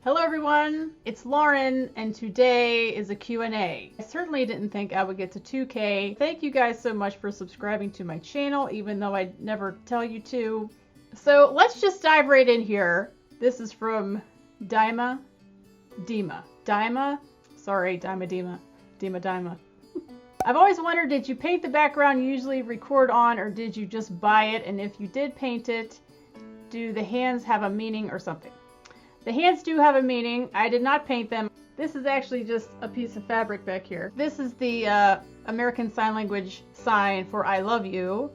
Hello everyone, it's Lauren, and today is a Q&A. I certainly didn't think I would get to 2K. Thank you guys so much for subscribing to my channel, even though I never tell you to. So let's just dive right in here. This is from Dima. I've always wondered, did you paint the background you usually record on, or did you just buy it? And if you did paint it, do the hands have a meaning or something? The hands do have a meaning. I did not paint them. This is actually just a piece of fabric back here. This is the American Sign Language sign for I love you,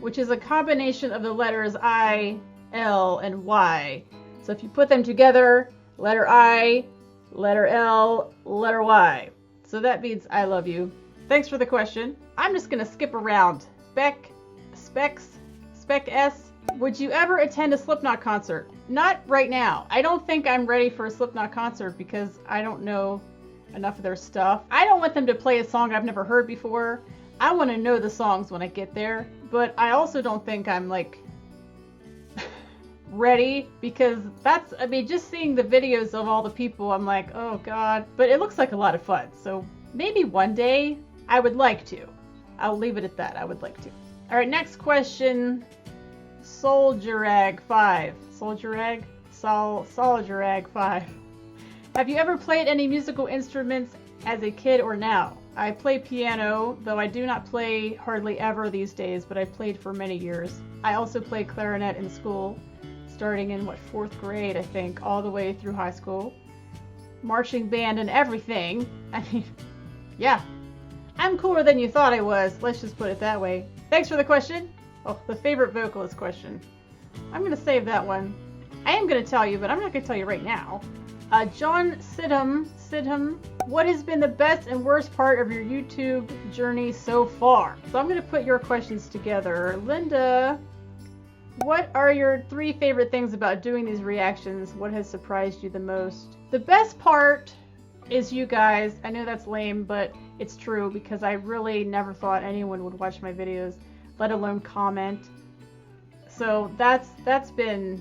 which is a combination of the letters I, L, and Y. So if you put them together, letter I, letter L, letter Y. So that means I love you. Thanks for the question. I'm just gonna skip around. Spec S. Would you ever attend a Slipnot concert? Not right now. I don't think I'm ready for a Slipnot concert because I don't know enough of their stuff. I don't want them to play a song I've never heard before. I want to know the songs when I get there, but I also don't think I'm like ready, because just seeing the videos of all the people, I'm like, oh god. But it looks like a lot of fun, so maybe one day I would like to. I'll leave it at that. I would like to. All right, next question. Soldierag 5. Soldierag 5. Have you ever played any musical instruments as a kid or now? I play piano, though I do not play hardly ever these days, but I played for many years. I also played clarinet in school, starting in, 4th grade, I think, all the way through high school. Marching band and everything. I mean, yeah. I'm cooler than you thought I was, let's just put it that way. Thanks for the question. Oh, the favorite vocalist question. I'm going to save that one. I am going to tell you, but I'm not going to tell you right now. John Sidham, what has been the best and worst part of your YouTube journey so far? So I'm going to put your questions together. Linda, what are your 3 favorite things about doing these reactions? What has surprised you the most? The best part is you guys. I know that's lame, but it's true, because I really never thought anyone would watch my videos, let alone comment. So that's been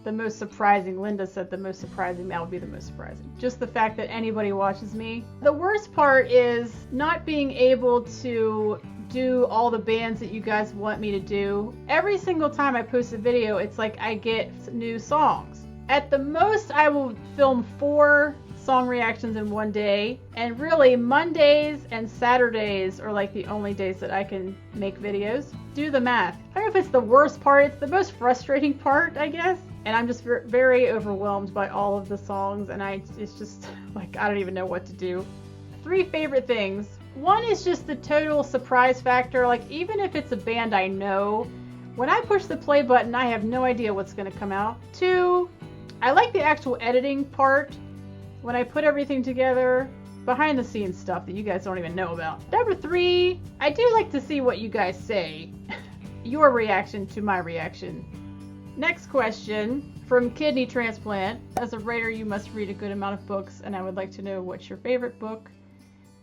the most surprising. Linda said the most surprising. That would be the most surprising. Just the fact that anybody watches me. The worst part is not being able to do all the bands that you guys want me to do. Every single time I post a video, it's like I get new songs. At the most, I will film 4 song reactions in one day, and really Mondays and Saturdays are like the only days that I can make videos. Do the math. I don't know if it's the worst part, it's the most frustrating part, I guess. And I'm just very overwhelmed by all of the songs, and it's just like I don't even know what to do. 3 favorite things. 1 is just the total surprise factor. Like, even if it's a band I know, when I push the play button, I have no idea what's going to come out. 2, I like the actual editing part. When I put everything together, behind the scenes stuff that you guys don't even know about. Number 3, I do like to see what you guys say. Your reaction to my reaction. Next question from Kidney Transplant. As a writer, you must read a good amount of books, and I would like to know what your favorite book,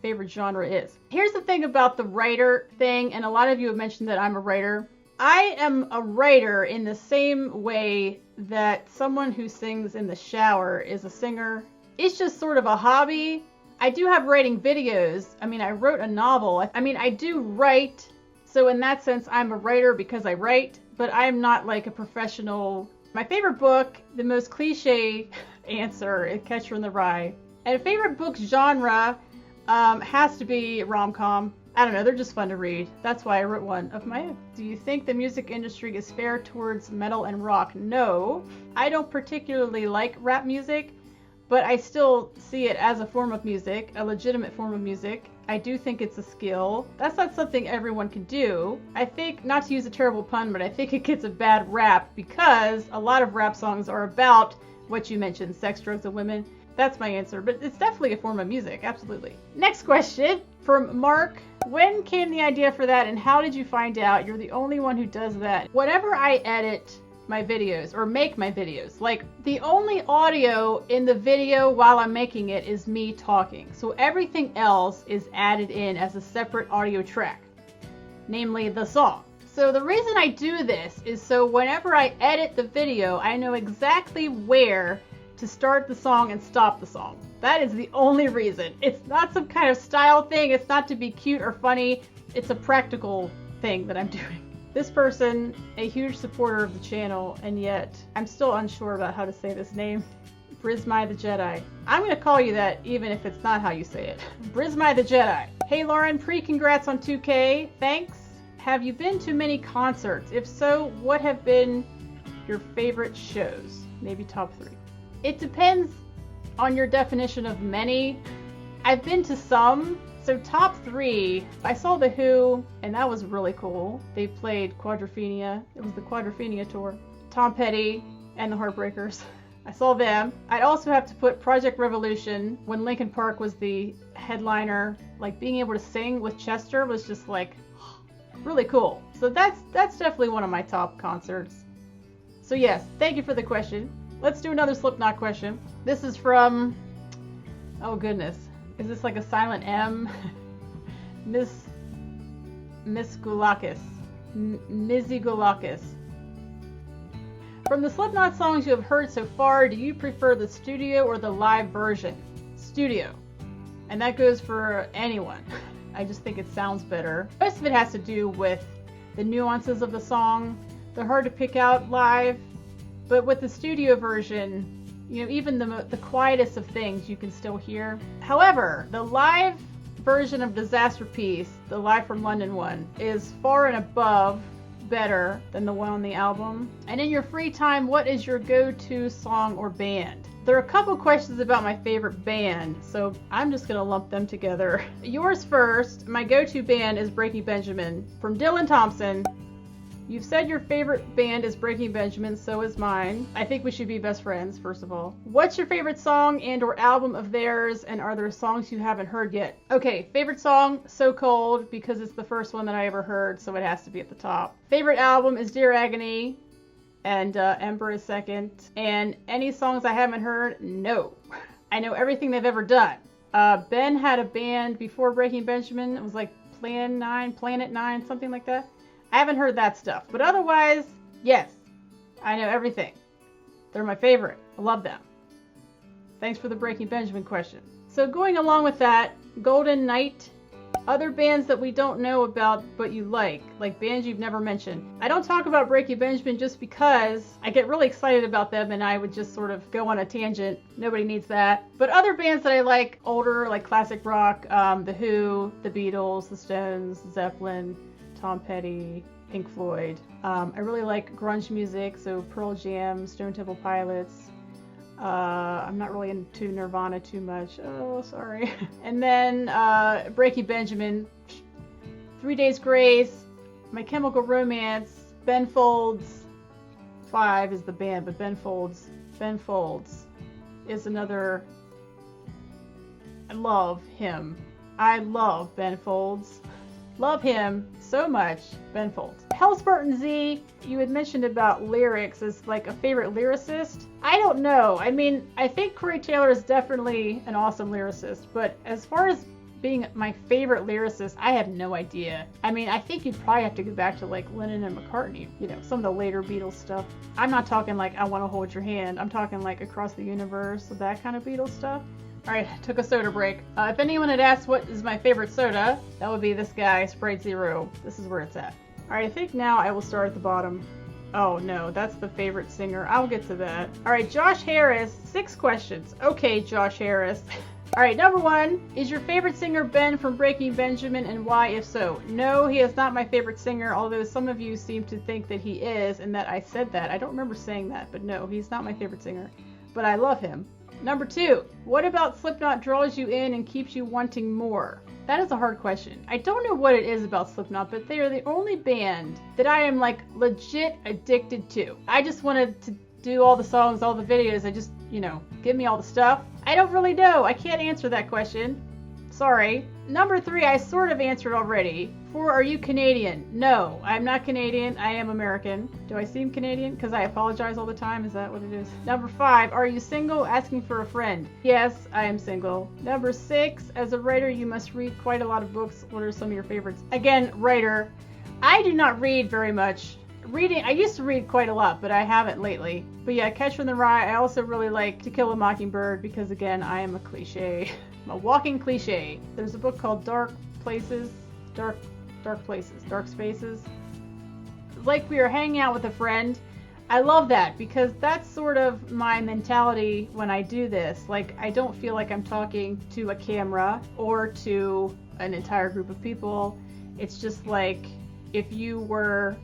favorite genre is. Here's the thing about the writer thing, and a lot of you have mentioned that I'm a writer. I am a writer in the same way that someone who sings in the shower is a singer. It's just sort of a hobby. I do have writing videos. I mean, I wrote a novel. I mean, I do write. So in that sense, I'm a writer because I write, but I'm not like a professional. My favorite book, the most cliche answer, is Catcher in the Rye. And a favorite book genre has to be rom-com. I don't know, they're just fun to read. That's why I wrote one of my own. Do you think the music industry is fair towards metal and rock? No. I don't particularly like rap music, but I still see it as a form of music, a legitimate form of music. I do think it's a skill. That's not something everyone can do. I think, not to use a terrible pun, but I think it gets a bad rap because a lot of rap songs are about what you mentioned, sex, drugs, and women. That's my answer, but it's definitely a form of music, absolutely. Next question from Mark. When came the idea for that, and how did you find out? You're the only one who does that. Whenever I edit my videos or make my videos, like, the only audio in the video while I'm making it is me talking. So everything else is added in as a separate audio track, namely the song. So the reason I do this is so whenever I edit the video, I know exactly where to start the song and stop the song. That is the only reason. It's not some kind of style thing. It's not to be cute or funny. It's a practical thing that I'm doing. This person, a huge supporter of the channel, and yet I'm still unsure about how to say this name. Brismithejedi. I'm going to call you that even if it's not how you say it. Brismithejedi. Hey Lauren, pre-congrats on 2K. Thanks. Have you been to many concerts? If so, what have been your favorite shows? Maybe top 3. It depends on your definition of many. I've been to some. So top 3, I saw The Who, and that was really cool. They played Quadrophenia. It was the Quadrophenia tour. Tom Petty and the Heartbreakers. I saw them. I'd also have to put Project Revolution when Linkin Park was the headliner. Like being able to sing with Chester was just like really cool. So that's definitely one of my top concerts. So yes, thank you for the question. Let's do another Slipknot question. This is from, oh goodness, is this like a silent M? Miss Goulakis. Mizzy Goulakis. From the Slipknot songs you have heard so far, do you prefer the studio or the live version? Studio. And that goes for anyone. I just think it sounds better. Most of it has to do with the nuances of the song. They're hard to pick out live, but with the studio version, you know, even the quietest of things you can still hear. However, the live version of Disaster Piece, the Live from London one, is far and above better than the one on the album. And in your free time, what is your go-to song or band? There are a couple questions about my favorite band, so I'm just gonna lump them together. Yours first. My go-to band is Breaking Benjamin. From Dylan Thompson. You've said your favorite band is Breaking Benjamin, so is mine. I think we should be best friends, first of all. What's your favorite song and or album of theirs, and are there songs you haven't heard yet? Okay, favorite song, So Cold, because it's the first one that I ever heard, so it has to be at the top. Favorite album is Dear Agony, and Ember is second. And any songs I haven't heard? No. I know everything they've ever done. Ben had a band before Breaking Benjamin. It was like Planet 9, something like that. I haven't heard that stuff, but otherwise, yes, I know everything. They're my favorite. I love them. Thanks for the Breaking Benjamin question. So going along with that, Golden Knight, other bands that we don't know about but you like bands you've never mentioned. I don't talk about Breaking Benjamin just because I get really excited about them and I would just sort of go on a tangent. Nobody needs that. But other bands that I like, older, like classic rock, The Who, The Beatles, The Stones, Zeppelin, Tom Petty, Pink Floyd. I really like grunge music, so Pearl Jam, Stone Temple Pilots. I'm not really into Nirvana too much. Oh, sorry. And then Breaking Benjamin, 3 Days Grace, My Chemical Romance, Ben Folds. 5 is the band, but Ben Folds is another. I love him. I love Ben Folds. Love him so much. Ben Folds. HellSpartan Z, you had mentioned about lyrics as like a favorite lyricist. I don't know. I mean, I think Corey Taylor is definitely an awesome lyricist, but as far as being my favorite lyricist, I have no idea. I mean, I think you'd probably have to go back to like Lennon and McCartney, you know, some of the later Beatles stuff. I'm not talking like I Want to Hold Your Hand. I'm talking like Across the Universe, that kind of Beatles stuff. Alright, took a soda break. If anyone had asked what is my favorite soda, that would be this guy, Sprite Zero. This is where it's at. Alright, I think now I will start at the bottom. Oh no, that's the favorite singer. I'll get to that. Alright, Josh Harris, 6 questions. Okay, Josh Harris. Alright, number 1, is your favorite singer Ben from Breaking Benjamin, and why if so? No, he is not my favorite singer, although some of you seem to think that he is, and that I said that. I don't remember saying that, but no, he's not my favorite singer. But I love him. Number 2, what about Slipknot draws you in and keeps you wanting more? That is a hard question. I don't know what it is about Slipknot, but they are the only band that I am like legit addicted to. I just wanted to do all the songs, all the videos. I just, you know, give me all the stuff. I don't really know. I can't answer that question. Sorry. Number 3, I sort of answered already. 4, are you Canadian? No, I'm not Canadian. I am American. Do I seem Canadian? Because I apologize all the time. Is that what it is? Number 5, are you single? Asking for a friend. Yes, I am single. Number 6, as a writer, you must read quite a lot of books. What are some of your favorites? Again, writer. I do not read very much reading, I used to read quite a lot, but I haven't lately. But yeah, Catcher in the Rye. I also really like To Kill a Mockingbird because, again, I am a cliche. I'm a walking cliche. There's a book called Dark Spaces. Like we were hanging out with a friend. I love that because that's sort of my mentality when I do this. Like, I don't feel like I'm talking to a camera or to an entire group of people. It's just like if you were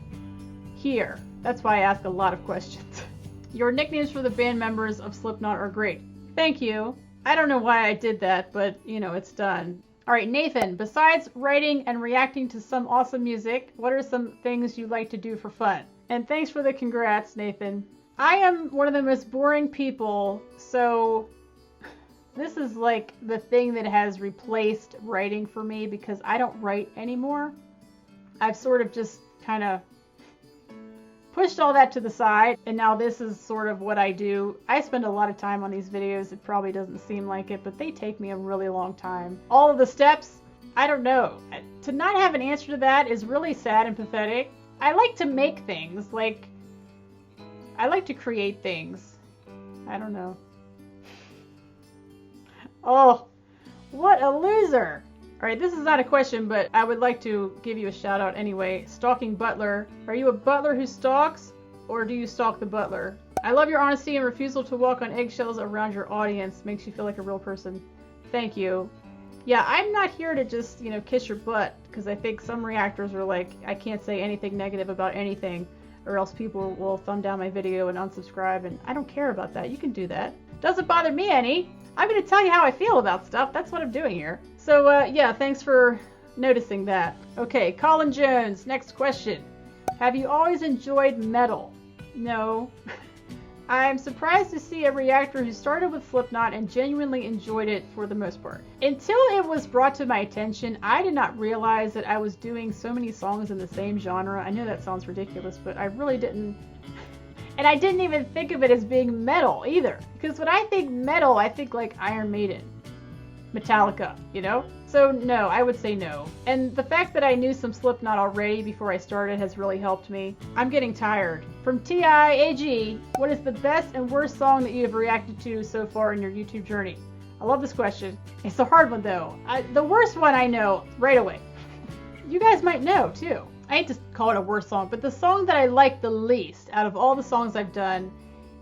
here. That's why I ask a lot of questions. Your nicknames for the band members of Slipnot are great. Thank you. I don't know why I did that, but you know, it's done. All right, Nathan, besides writing and reacting to some awesome music, what are some things you like to do for fun? And thanks for the congrats, Nathan. I am one of the most boring people, so this is like the thing that has replaced writing for me because I don't write anymore. I've sort of just kind of pushed all that to the side, and now this is sort of what I do. I spend a lot of time on these videos. It probably doesn't seem like it, but they take me a really long time. All of the steps, I don't know. To not have an answer to that is really sad and pathetic. I like to make things, like, I like to create things. I don't know. Oh, what a loser. All right, this is not a question, but I would like to give you a shout out anyway. Stalking Butler. Are you a butler who stalks, or do you stalk the butler? I love your honesty and refusal to walk on eggshells around your audience. Makes you feel like a real person. Thank you. Yeah, I'm not here to just, you know, kiss your butt, because I think some reactors are like, I can't say anything negative about anything, or else people will thumb down my video and unsubscribe, and I don't care about that. You can do that. Doesn't bother me any. I'm going to tell you how I feel about stuff. That's what I'm doing here. So, yeah, thanks for noticing that. Okay, Colin Jones, next question. Have you always enjoyed metal? No. I'm surprised to see a reactor who started with Slipknot and genuinely enjoyed it for the most part. Until it was brought to my attention, I did not realize that I was doing so many songs in the same genre. I know that sounds ridiculous, but I really didn't. And I didn't even think of it as being metal either. Because when I think metal, I think like Iron Maiden, Metallica, you know? So no, I would say no. And the fact that I knew some Slipknot already before I started has really helped me. I'm getting tired. From TIAG, what is the best and worst song that you have reacted to so far in your YouTube journey? I love this question. It's a hard one though. The worst one I know right away. You guys might know too. I hate to call it a worst song, but the song that I like the least out of all the songs I've done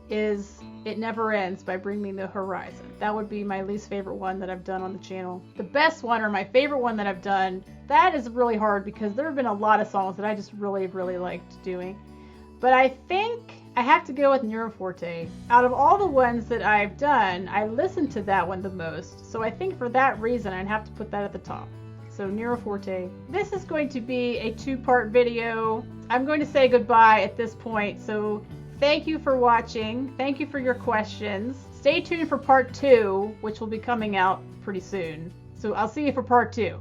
is It Never Ends by Bring Me the Horizon. That would be my least favorite one that I've done on the channel. The best one, or my favorite one that I've done, that is really hard because there have been a lot of songs that I just really, really liked doing. But I think I have to go with Neuroforte. Out of all the ones that I've done, I listened to that one the most. So I think for that reason, I'd have to put that at the top. So Neuroforte. This is going to be a two-part video. I'm going to say goodbye at this point. So thank you for watching. Thank you for your questions. Stay tuned for part 2, which will be coming out pretty soon. So I'll see you for part 2.